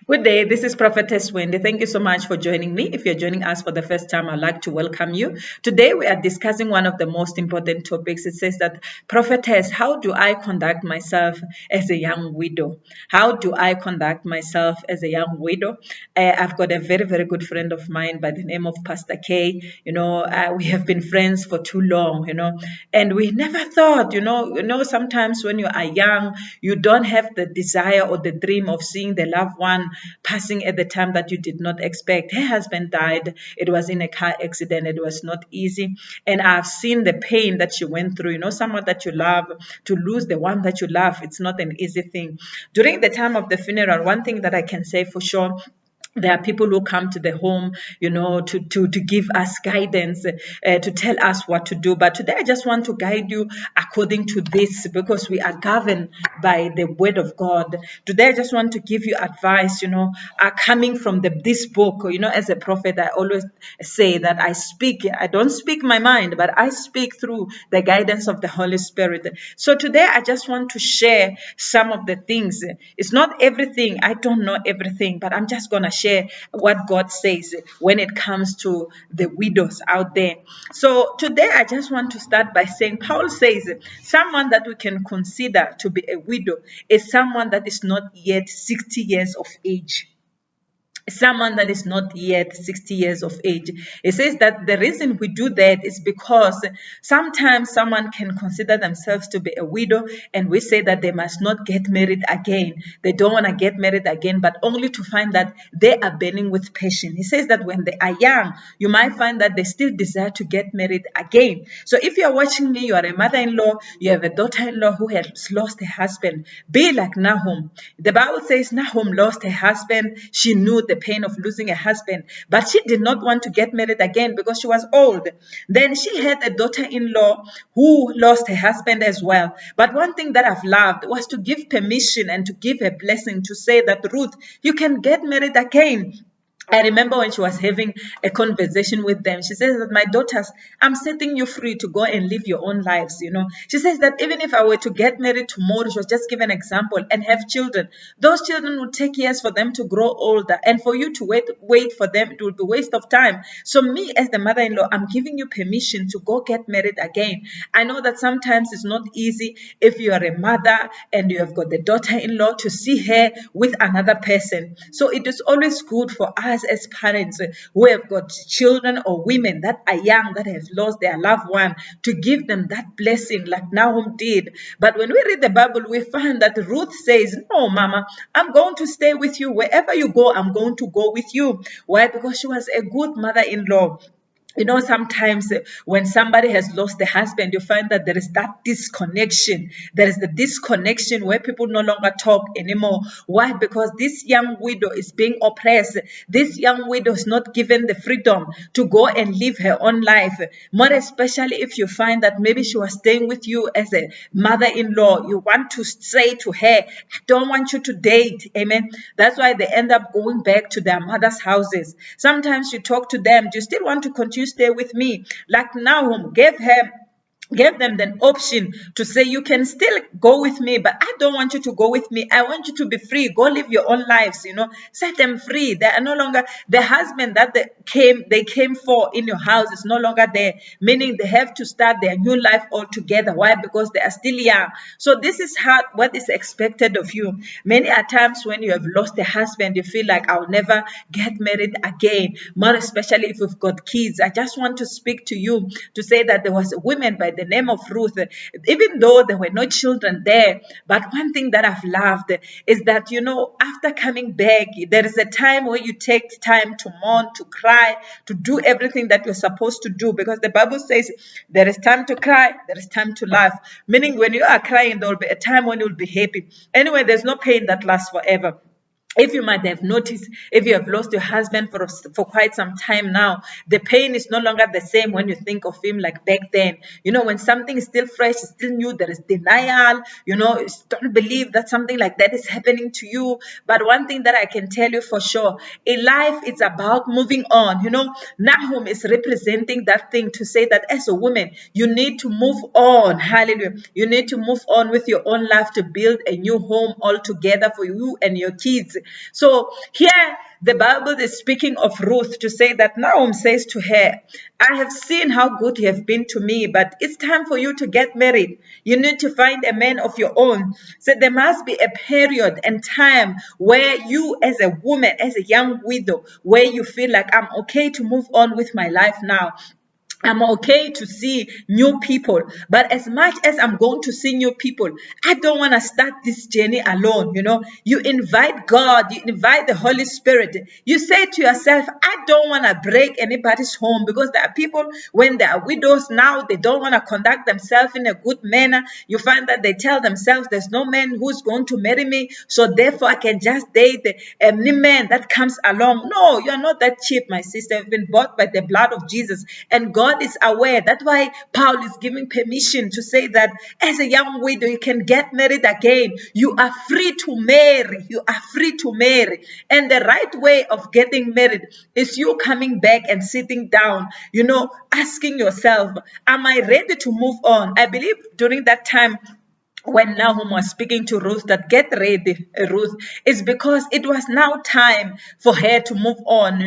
Good day. This is Prophetess Wendy. Thank you so much for joining me. If you're joining us for the first time, I'd like to welcome you. Today, we are discussing one of the most important topics. It says that, Prophetess, how do I conduct myself as a young widow? How do I conduct myself as a young widow? I've got a very, very good friend of mine by the name of Pastor K. We have been friends for too long, and we never thought, sometimes when you are young, you don't have the desire or the dream of seeing the loved one passing at the time that you did not expect. Her husband died. It was in a car accident. It was not easy. And I've seen the pain that she went through. Someone that you love, to lose the one that you love, it's not an easy thing. During the time of the funeral, one thing that I can say for sure, there are people who come to the home, to give us guidance, to tell us what to do. But today I just want to guide you according to this, because we are governed by the word of God. Today I just want to give you advice, coming from this book. As a prophet, I always say that I don't speak my mind, but I speak through the guidance of the Holy Spirit. So today I just want to share some of the things. It's not everything. I don't know everything, but I'm just going to share what God says when it comes to the widows out there. So today I just want to start by saying, Paul says someone that we can consider to be a widow is someone that is not yet 60 years of age. Someone that is not yet 60 years of age. It says that the reason we do that is because sometimes someone can consider themselves to be a widow, and we say that they must not get married again. They don't want to get married again, but only to find that they are burning with passion. He says that when they are young, you might find that they still desire to get married again. So if you are watching me, you are a mother-in-law, you have a daughter-in-law who has lost her husband, be like Nahum. The Bible says Nahum lost her husband. She knew the pain of losing a husband, but she did not want to get married again because she was old. Then she had a daughter-in-law who lost her husband as well. But one thing that I've loved was to give permission and to give a blessing to say that, Ruth, you can get married again. I remember when she was having a conversation with them, she says that, my daughters, I'm setting you free to go and live your own lives, She says that even if I were to get married tomorrow, she was just give an example, and have children, those children would take years for them to grow older, and for you to wait for them, it will be a waste of time. So me as the mother-in-law, I'm giving you permission to go get married again. I know that sometimes it's not easy if you are a mother and you have got the daughter-in-law to see her with another person. So it is always good for us as parents who have got children or women that are young, that have lost their loved one, to give them that blessing like Nahum did. But when we read the Bible, we find that Ruth says, no, Mama, I'm going to stay with you. Wherever you go, I'm going to go with you. Why? Because she was a good mother-in-law. Sometimes when somebody has lost their husband, you find that there is that disconnection. There is the disconnection where people no longer talk anymore. Why? Because this young widow is being oppressed. This young widow is not given the freedom to go and live her own life. More especially if you find that maybe she was staying with you as a mother-in-law. You want to say to her, I don't want you to date. Amen. That's why they end up going back to their mother's houses. Sometimes you talk to them, do you still want to continue stay with me? Like Nahum gave them the option to say, you can still go with me, but I don't want you to go with me. I want you to be free. Go live your own lives, set them free. They are no longer the husband that they came for in your house is no longer there, meaning they have to start their new life altogether. Why? Because they are still young. So this is what is expected of you. Many a times when you have lost a husband, you feel like, I'll never get married again. More especially if you've got kids. I just want to speak to you to say that there was a woman by the name of Ruth, even though there were no children there. But one thing that I've loved is that, after coming back, there is a time where you take time to mourn, to cry, to do everything that you're supposed to do. Because the Bible says there is time to cry, there is time to laugh. Meaning when you are crying, there will be a time when you'll be happy. Anyway, there's no pain that lasts forever. If you might have noticed, if you have lost your husband for quite some time now, the pain is no longer the same when you think of him like back then. When something is still fresh, still new, there is denial. You don't believe that something like that is happening to you. But one thing that I can tell you for sure, in life, it's about moving on. Nahum is representing that thing to say that as a woman, you need to move on. Hallelujah. You need to move on with your own life to build a new home altogether for you and your kids. So here the Bible is speaking of Ruth to say that Naomi says to her, I have seen how good you have been to me, but it's time for you to get married. You need to find a man of your own. So there must be a period and time where you as a woman, as a young widow, where you feel like I'm okay to move on with my life now. I'm okay to see new people, but as much as I'm going to see new people, I don't want to start this journey alone. You invite God, you invite the Holy Spirit. You say to yourself, I don't want to break anybody's home, because there are people, when they are widows now, they don't want to conduct themselves in a good manner. You find that they tell themselves, there's no man who's going to marry me, so therefore I can just date any man that comes along. No, you're not that cheap, my sister. You've been bought by the blood of Jesus, and God is aware. That's why Paul is giving permission to say that as a young widow, you can get married again. You are free to marry. You are free to marry. And the right way of getting married is you coming back and sitting down, asking yourself, am I ready to move on? I believe during that time, when Nahum was speaking to Ruth, that get ready, Ruth, is because it was now time for her to move on.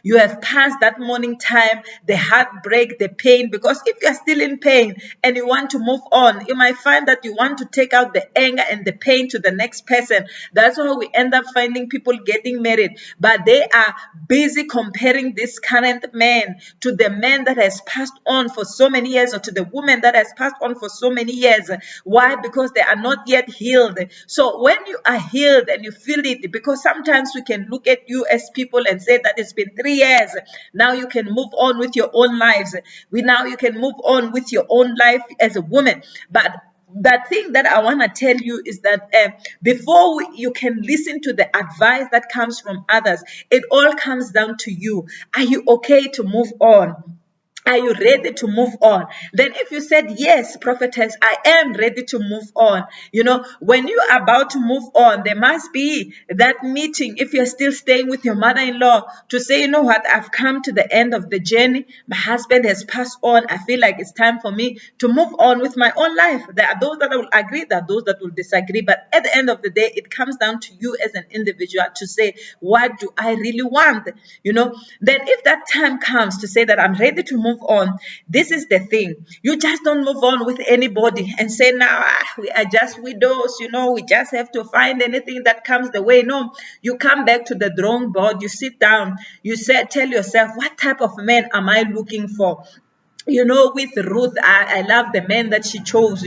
You have passed that morning time, the heartbreak, the pain, because if you're still in pain and you want to move on, you might find that you want to take out the anger and the pain to the next person. That's why we end up finding people getting married, but they are busy comparing this current man to the man that has passed on for so many years, or to the woman that has passed on for so many years. Why? Because they are not yet healed. So when you are healed and you feel it, because sometimes we can look at you as people and say that it's been 3 years, now you can move on with your own lives. Now you can move on with your own life as a woman. But the thing that I want to tell you is that before you can listen to the advice that comes from others, it all comes down to you. Are you okay to move on? Are you ready to move on? Then if you said, yes, prophetess, I am ready to move on. When you are about to move on, there must be that meeting, if you're still staying with your mother-in-law, to say, you know what, I've come to the end of the journey. My husband has passed on. I feel like it's time for me to move on with my own life. There are those that will agree, there are those that will disagree. But at the end of the day, it comes down to you as an individual to say, what do I really want? Then if that time comes to say that I'm ready to move on, this is the thing. You just don't move on with anybody and say, now we are just widows, we just have to find anything that comes the way. No, you come back to the drawing board, you sit down, you say, tell yourself, what type of man am I looking for? With Ruth, I love the man that she chose.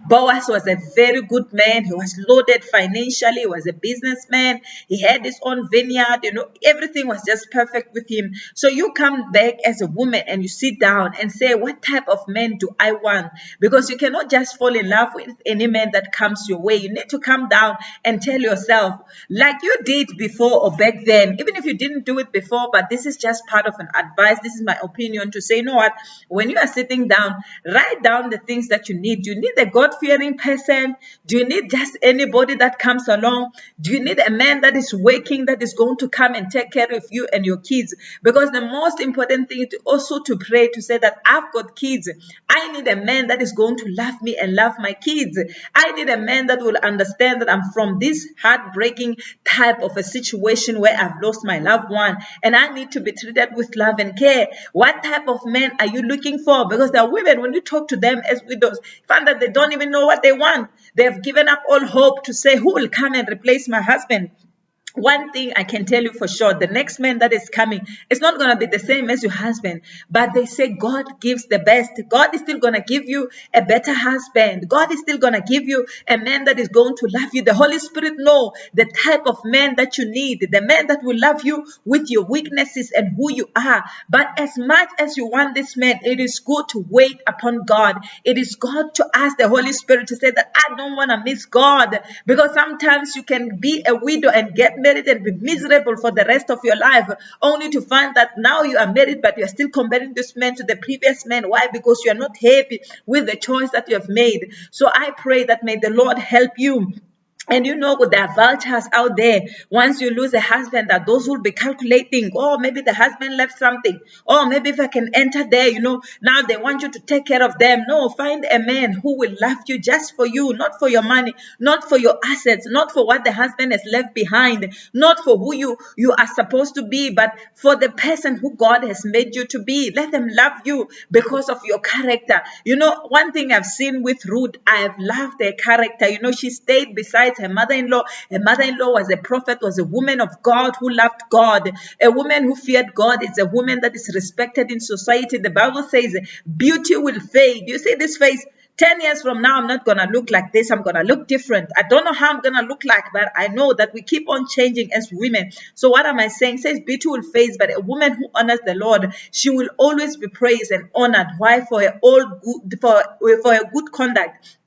Boaz was a very good man. He was loaded financially. He was a businessman. He had his own vineyard. Everything was just perfect with him. So you come back as a woman and you sit down and say, what type of man do I want? Because you cannot just fall in love with any man that comes your way. You need to come down and tell yourself, like you did before or back then, even if you didn't do it before, but this is just part of an advice. This is my opinion, to say, you know what? When you are sitting down, write down the things that you need. Do you need a God-fearing person? Do you need just anybody that comes along? Do you need a man that is working, that is going to come and take care of you and your kids? Because the most important thing is also to pray, to say that I've got kids. I need a man that is going to love me and love my kids. I need a man that will understand that I'm from this heartbreaking type of a situation where I've lost my loved one, and I need to be treated with love and care. What type of man are you looking for? Because there are women, when you talk to them as widows, find that they don't even know what they want. They have given up all hope to say, who will come and replace my husband? One thing I can tell you for sure, the next man that is coming is not going to be the same as your husband. But they say God gives the best. God is still going to give you a better husband. God is still going to give you a man that is going to love you. The Holy Spirit knows the type of man that you need, the man that will love you with your weaknesses and who you are. But as much as you want this man, it is good to wait upon God. It is good to ask the Holy Spirit to say that I don't want to miss God. Because sometimes you can be a widow and get married and be miserable for the rest of your life, only to find that now you are married, but you are still comparing this man to the previous man. Why? Because you are not happy with the choice that you have made. So I pray that may the Lord help you And you know, there are vultures out there. Once you lose a husband, that those will be calculating, oh, maybe the husband left something. Oh, maybe if I can enter there, now they want you to take care of them. No, find a man who will love you just for you, not for your money, not for your assets, not for what the husband has left behind, not for who you are supposed to be, but for the person who God has made you to be. Let them love you because of your character. One thing I've seen with Ruth, I have loved her character. She stayed beside her mother-in-law. Her mother-in-law was a prophet, was a woman of God who loved God. A woman who feared God is a woman that is respected in society. The Bible says beauty will fade. You see this face? 10 years from now, I'm not going to look like this. I'm going to look different. I don't know how I'm going to look like, but I know that we keep on changing as women. So what am I saying? It says beauty will fade, but a woman who honors the Lord, she will always be praised and honored. Why? For her for her good conduct,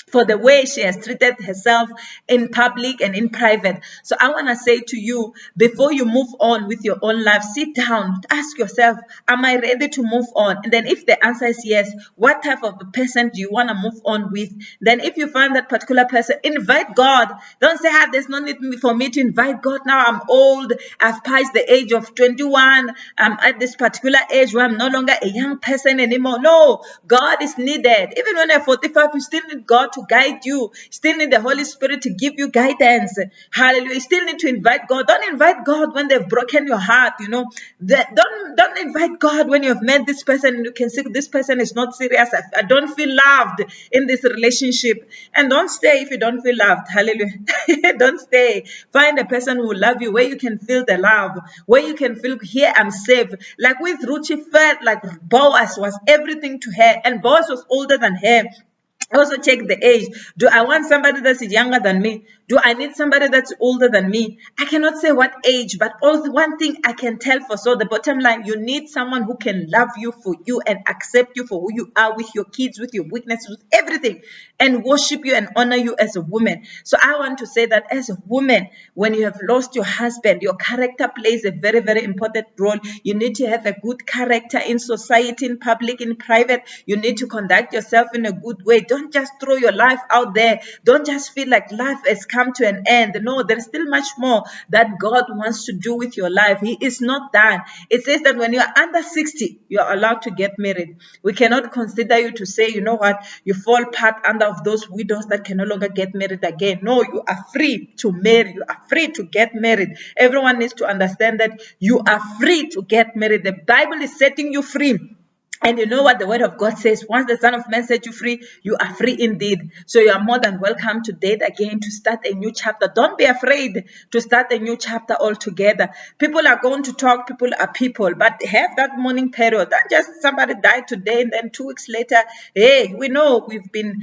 for the way she has treated herself in public and in private. So I want to say to you, before you move on with your own life, sit down, ask yourself, am I ready to move on? And then if the answer is yes, what type of a person do you want to move on with? Then if you find that particular person, invite God. Don't say, there's no need for me to invite God now. I'm old. I've passed the age of 21. I'm at this particular age where I'm no longer a young person anymore. No, God is needed. Even when you're 45, you still need God to guide you. You still need the Holy Spirit to give you guidance. Hallelujah. You still need to invite God. Don't invite God when they've broken your heart. Don't invite God when you've met this person and you can see this person is not serious. I don't feel loved in this relationship. And don't stay if you don't feel loved. Hallelujah. Don't stay. Find a person who will love you, where you can feel the love, where you can feel, here I'm safe. Like with Ruth, she felt like Boaz was everything to her, and Boaz was older than her. Also check the age. Do I want somebody that's younger than me? Do I need somebody that's older than me? I cannot say what age, but also one thing I can tell for sure, the bottom line, you need someone who can love you for you and accept you for who you are, with your kids, with your weaknesses, with everything, and worship you and honor you as a woman. So I want to say that as a woman, when you have lost your husband, your character plays a very, very important role. You need to have a good character in society, in public, in private. You need to conduct yourself in a good way. Don't just throw your life out there. Don't just feel like life has come to an end. No, there's still much more that God wants to do with your life. He is not done. It says that when you're under 60, you're allowed to get married. We cannot consider you to say, you know what, you fall part under of those widows that can no longer get married again. No, you are free to marry. You are free to get married. Everyone needs to understand that you are free to get married. The Bible is setting you free. And you know what the word of God says? Once the Son of Man set you free, you are free indeed. So you are more than welcome to date again, to start a new chapter. Don't be afraid to start a new chapter altogether. People are going to talk, people are people, but have that mourning period. Not just somebody died today and then 2 weeks later, hey, we know we've been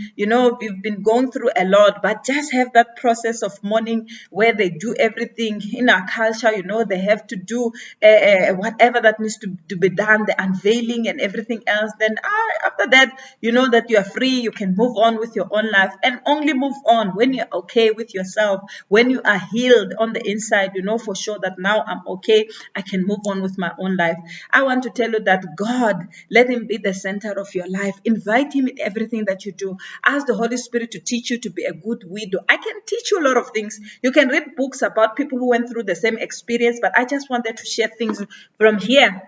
going through a lot, but just have that process of mourning where they do everything. In our culture, they have to do whatever that needs to be done, the unveiling and everything else. Then after that, you know that you are free. You can move on with your own life, and only move on when you're okay with yourself, when you are healed on the inside. You know for sure that now I'm okay. I can move on with my own life. I want to tell you that God, let Him be the center of your life. Invite Him in everything that you do. Ask the Holy Spirit to teach you to be a good widow. I can teach you a lot of things. You can read books about people who went through the same experience, but I just wanted to share things from here,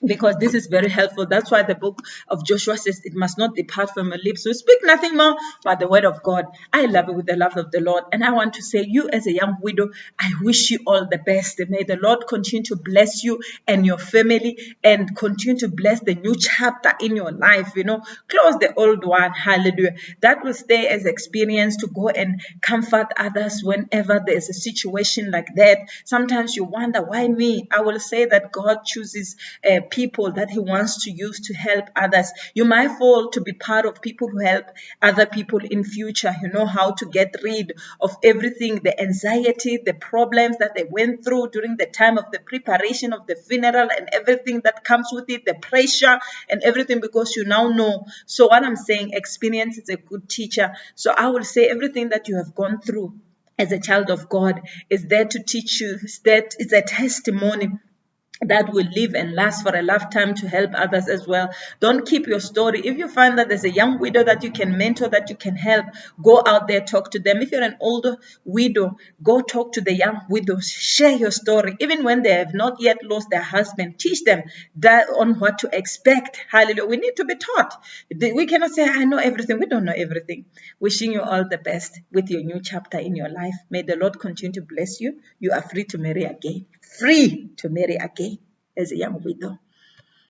because this is very helpful. That's why the book of Joshua says it must not depart from your lips. So speak nothing more but the word of God. I love it with the love of the Lord. And I want to say, you as a young widow, I wish you all the best. May the Lord continue to bless you and your family, and continue to bless the new chapter in your life. Close the old one. Hallelujah. That will stay as experience to go and comfort others whenever there's a situation like that. Sometimes you wonder, why me? I will say that God chooses people that He wants to use to help others. You might fall to be part of people who help other people in future. You know how to get rid of everything, the anxiety, the problems that they went through during the time of the preparation of the funeral, and everything that comes with it, the pressure and everything, because you now know. So what I'm saying, experience is a good teacher. So I will say everything that you have gone through as a child of God is there to teach you. It's a testimony. that will live and last for a lifetime to help others as well. Don't keep your story. If you find that there's a young widow that you can mentor, that you can help, go out there, talk to them. If you're an older widow, go talk to the young widows, share your story. Even when they have not yet lost their husband, teach them that on what to expect. Hallelujah. We need to be taught. We cannot say, I know everything. We don't know everything. Wishing you all the best with your new chapter in your life. May the Lord continue to bless you. You are free to marry again. Free to marry again as a young widow.